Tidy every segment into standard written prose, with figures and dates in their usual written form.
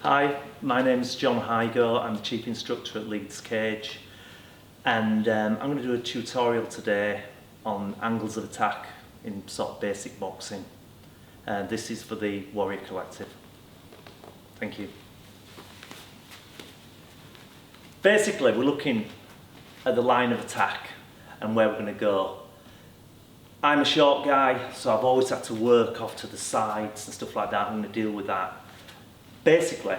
Hi, my name is Higo. I'm the Chief Instructor at Leeds Cage, and I'm going to do a tutorial today on angles of attack in sort of basic boxing. This is for the Warrior Collective. Thank you. Basically, we're looking at the line of attack and where we're going to go. I'm a short guy, so I've always had to work off to the sides and stuff like that. I'm going to deal with that. Basically,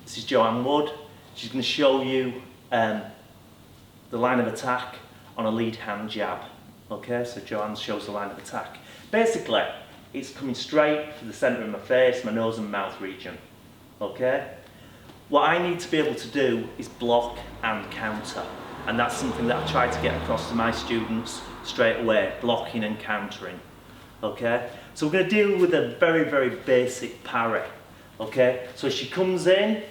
this is Joanne Wood. She's going to show you the line of attack on a lead hand jab. Okay, so Joanne shows the line of attack. Basically, it's coming straight to the centre of my face, my nose and mouth region. Okay? What I need to be able to do is block and counter. And that's something that I try to get across to my students straight away, blocking and countering. Okay? So we're going to deal with a very, very basic parry. Okay, so as she comes in,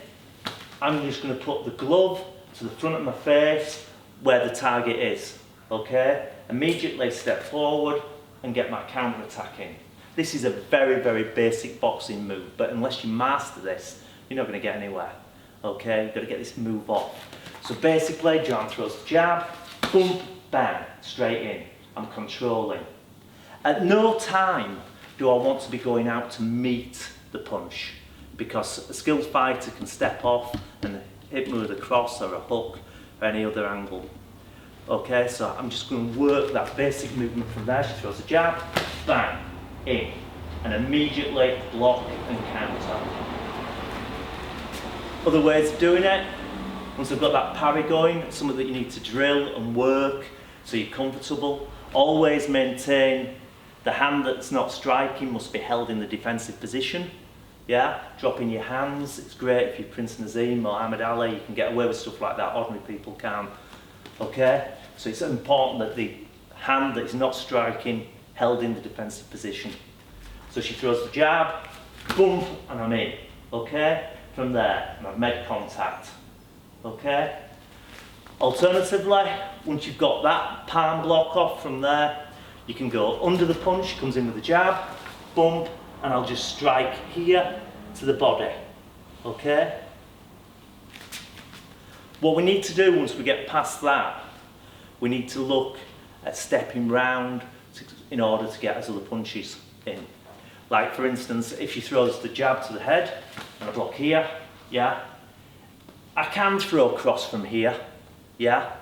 I'm just going to put the glove to the front of my face where the target is. Okay, immediately step forward and get my counter attack in. This is a very, very basic boxing move, but unless you master this, you're not going to get anywhere. Okay, you've got to get this move off. So basically, John throws the jab, boom, bang, straight in. I'm controlling. At no time do I want to be going out to meet the punch, because a skilled fighter can step off and hit me with a cross or a hook or any other angle. Okay, so I'm just going to work that basic movement from there. She throws a jab, bang, in, and immediately block and counter. Other ways of doing it, once I've got that parry going, it's something that you need to drill and work so you're comfortable. Always maintain the hand that's not striking must be held in the defensive position. Yeah, dropping your hands. It's great if you're Prince Nazim or Ahmed Ali, you can get away with stuff like that, ordinary people can't. Okay, so it's important that the hand that is not striking held in the defensive position. So she throws the jab, boom, and I'm in. Okay, from there, and I've made contact. Okay, alternatively, once you've got that palm block off from there, you can go under the punch. She comes in with the jab, boom, and I'll just strike here to the body. Okay? What we need to do once we get past that, we need to look at stepping round in order to get us other punches in. Like for instance, if she throws the jab to the head and I block here, yeah, I can throw across from here, yeah,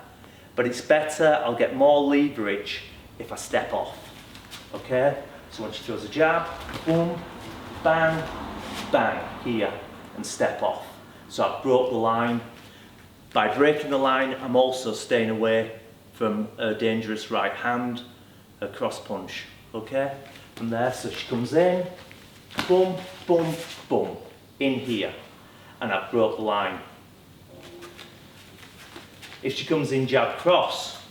but it's better, I'll get more leverage if I step off. Okay? So when she throws a jab, boom, bang, bang, here, and step off. So I've broke the line. By breaking the line, I'm also staying away from a dangerous right hand, a cross punch. Okay? From there, so she comes in, boom, boom, boom, in here, and I've broke the line. If she comes in jab cross,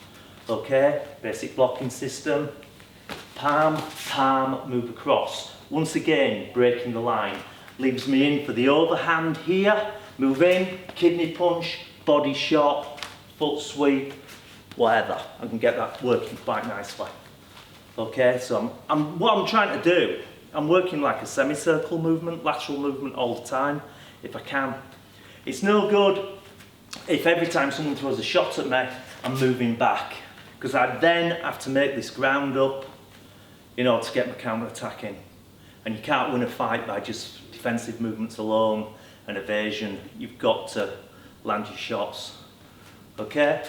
okay, basic blocking system, palm, palm, move across. Once again, breaking the line. Leaves me in for the overhand here, move in, kidney punch, body shot, foot sweep, whatever. I can get that working quite nicely. Okay, so what I'm trying to do, I'm working like a semicircle movement, lateral movement all the time, if I can. It's no good if every time someone throws a shot at me, I'm moving back, because I then have to make this ground up in order to get my counter attack in. And you can't win a fight by just defensive movements alone and evasion. You've got to land your shots. Okay?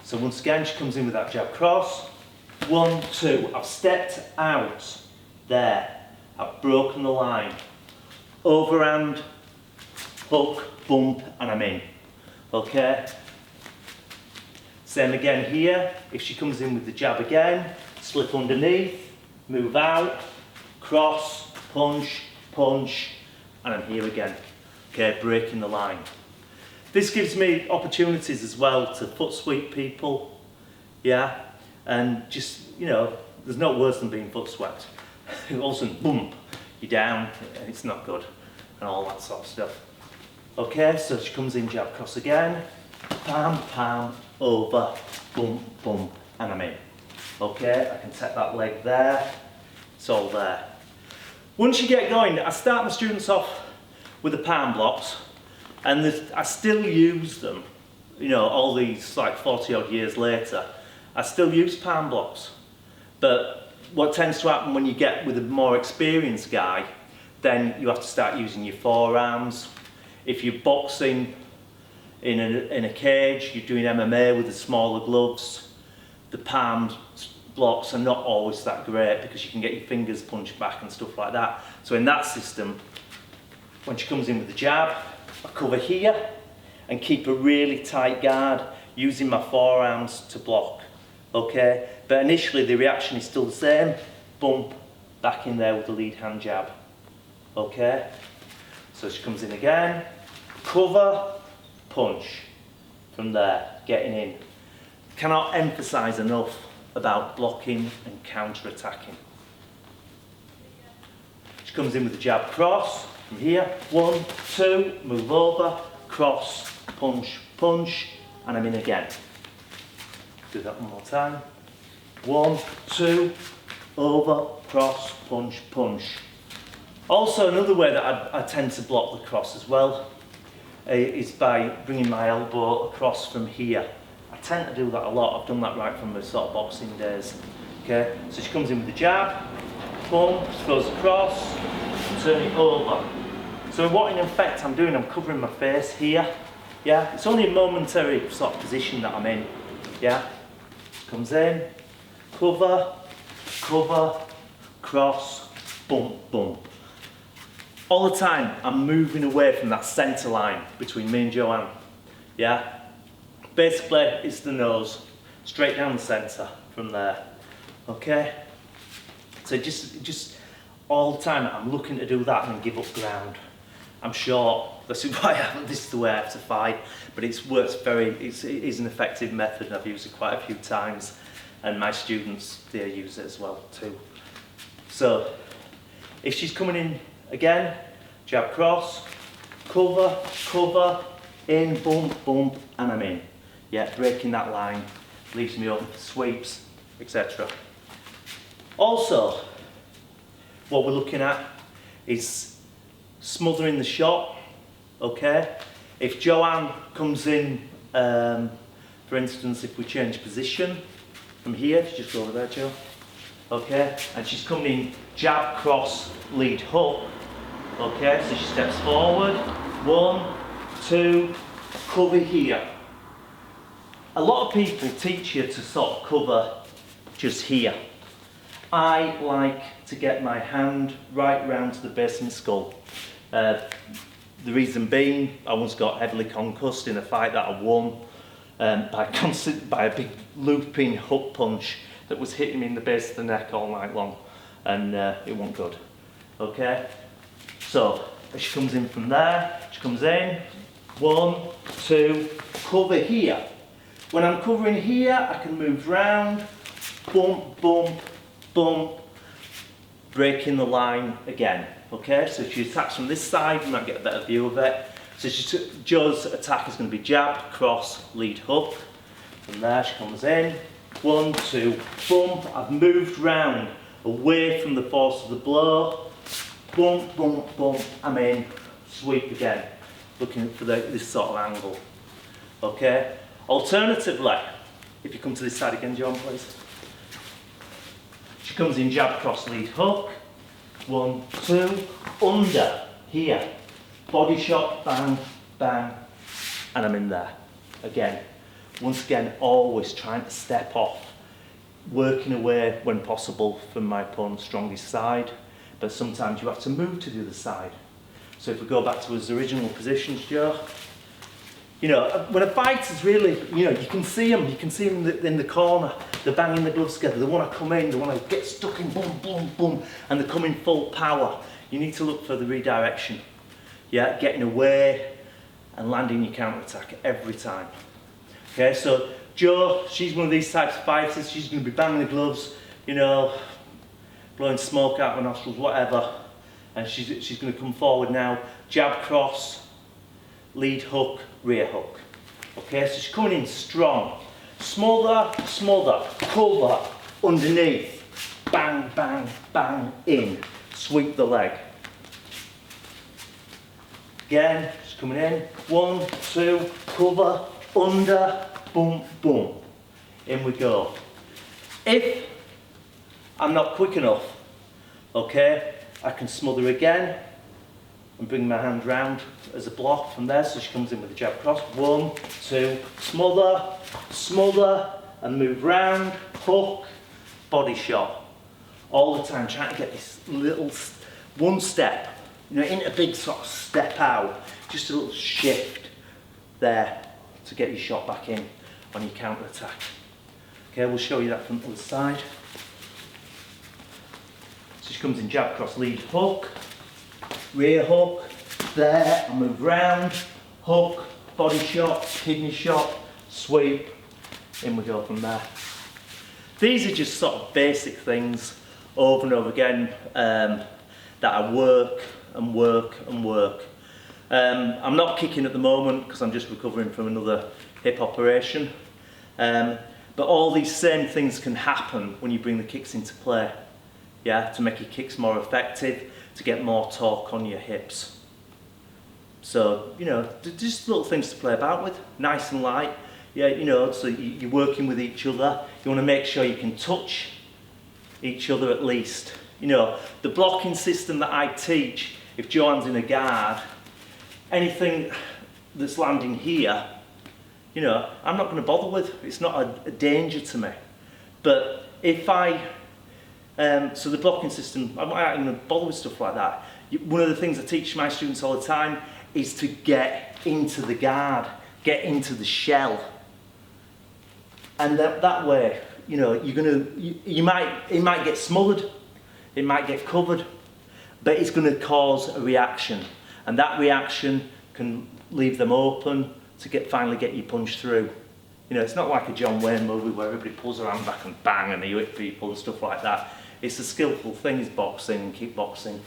So once again, she comes in with that jab cross. 1, 2. I've stepped out there. I've broken the line. Overhand, hook, bump, and I'm in. Okay? Same again here. If she comes in with the jab again, slip underneath. Move out, cross, punch, punch, and I'm here again. Okay, breaking the line. This gives me opportunities as well to foot sweep people, yeah, and just, you know, there's no worse than being foot swept. All of a sudden, boom, you're down, it's not good, and all that sort of stuff. Okay, so she comes in, jab cross again, palm, palm, over, boom, boom, and I'm in. Okay, I can take that leg there, it's all there. Once you get going, I start my students off with the palm blocks, and I still use them, you know, all these like 40 odd years later, I still use palm blocks. But what tends to happen when you get with a more experienced guy, then you have to start using your forearms. If you're boxing in a cage, you're doing MMA with the smaller gloves, the palm blocks are not always that great because you can get your fingers punched back and stuff like that. So in that system, when she comes in with the jab, I cover here and keep a really tight guard using my forearms to block, okay? But initially the reaction is still the same, bump, back in there with the lead hand jab, okay? So she comes in again, cover, punch, from there, getting in. Cannot emphasise enough about blocking and counter-attacking. She comes in with the jab cross, from here, 1, 2, move over, cross, punch, punch, and I'm in again. Do that one more time. 1, 2, over, cross, punch, punch. Also, another way that I tend to block the cross as well is by bringing my elbow across from here. I tend to do that a lot. I've done that right from the sort of boxing days. Okay, so she comes in with the jab, boom, goes across, turn it over. So what in effect I'm doing, I'm covering my face here. Yeah, it's only a momentary sort of position that I'm in. Yeah, comes in, cover, cover, cross, bump, bump. All the time I'm moving away from that centre line between me and Joanne. Yeah, basically it's the nose, straight down the centre from there. Okay, so just all the time I'm looking to do that and give up ground. I'm short, this is the way I have to fight, but it is an effective method and I've used it quite a few times, and my students, they use it as well too. So if she's coming in again, jab cross, cover, cover, in, bump, bump, and I'm in. Yeah, breaking that line, leaves me up, sweeps, etc. Also, what we're looking at is smothering the shot, okay? If Joanne comes in, for instance, if we change position from here, just go over there, Joe, okay? And she's coming in jab, cross, lead hook, okay? So she steps forward, 1, 2, cover here. A lot of people teach you to sort of cover just here. I like to get my hand right round to the base of my skull. The reason being, I once got heavily concussed in a fight that I won by a big looping hook punch that was hitting me in the base of the neck all night long, and it wasn't good. Okay, so as she comes in from there, she comes in, 1, 2, cover here. When I'm covering here, I can move round, bump, bump, bump, breaking the line again. Okay, so if she attacks from this side, you might get a better view of it. So Joe's attack is going to be jab, cross, lead hook. From there she comes in, 1, 2, bump. I've moved round away from the force of the blow. Bump, bump, bump, I'm in, sweep again, looking for this sort of angle. Okay, alternatively, if you come to this side again, John, please. She comes in jab, cross, lead hook. 1, 2, under, here. Body shot, bang, bang, and I'm in there. Again, once again, always trying to step off, working away when possible from my opponent's strongest side, but sometimes you have to move to the other side. So if we go back to his original positions, Joe, you know, when a fighter's really, you know, you can see them in the corner, they're banging the gloves together, they want to come in, they want to get stuck in, boom, boom, boom, and they're coming full power. You need to look for the redirection, yeah, getting away and landing your counter-attack every time. Okay, so Jo, she's one of these types of fighters, she's going to be banging the gloves, you know, blowing smoke out her nostrils, whatever, and she's going to come forward now, jab cross, lead hook, rear hook. Okay, so she's coming in strong. Smother, smother, cover, underneath, bang, bang, bang, in, sweep the leg. Again, just coming in, 1, 2, cover, under, boom, boom. In we go. If I'm not quick enough, okay, I can smother again and bring my hand round as a block from there, so she comes in with the jab cross. 1, 2, smother, smother, and move round, hook, body shot. All the time, trying to get this little, one step, you know, in a big sort of step out, just a little shift there to get your shot back in on your counter attack. Okay, we'll show you that from the other side. So she comes in jab cross, lead hook, rear hook, there, I move round, hook, body shot, kidney shot, sweep, in we go from there. These are just sort of basic things over and over again that I work and work and work. I'm not kicking at the moment because I'm just recovering from another hip operation. But all these same things can happen when you bring the kicks into play. Yeah, to make your kicks more effective, to get more torque on your hips. So, you know, just little things to play about with, nice and light. Yeah, you know, so you're working with each other. You want to make sure you can touch each other at least. You know, the blocking system that I teach, if Joanne's in a guard, anything that's landing here, you know, I'm not going to bother with. It's not a danger to me. But if so the blocking system, I'm not going to bother with stuff like that. One of the things I teach my students all the time is to get into the guard, get into the shell. And that way, you know, it might get smothered, it might get covered, but it's going to cause a reaction. And that reaction can leave them open to finally get you punched through. You know, it's not like a John Wayne movie where everybody pulls their hand back and bang and they hit people and stuff like that. It's a skillful thing, is boxing and kickboxing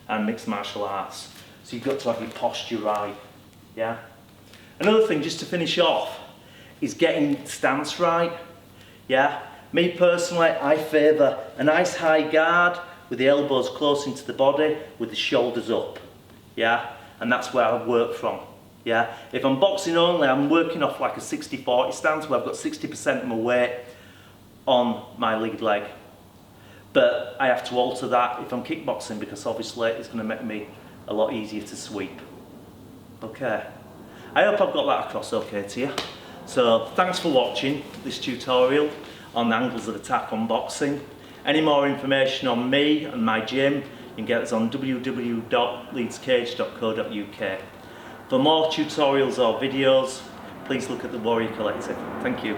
and mixed martial arts. So you've got to have your posture right, yeah? Another thing, just to finish off, is getting stance right, yeah? Me personally, I favour a nice high guard with the elbows close into the body with the shoulders up, yeah? And that's where I work from, yeah? If I'm boxing only, I'm working off like a 60-40 stance where I've got 60% of my weight on my lead leg. But I have to alter that if I'm kickboxing because obviously it's going to make me a lot easier to sweep. Okay. I hope I've got that across okay to you. So thanks for watching this tutorial on the angles of attack on boxing. Any more information on me and my gym, you can get us on www.leedscage.co.uk. For more tutorials or videos, please look at the Warrior Collective. Thank you.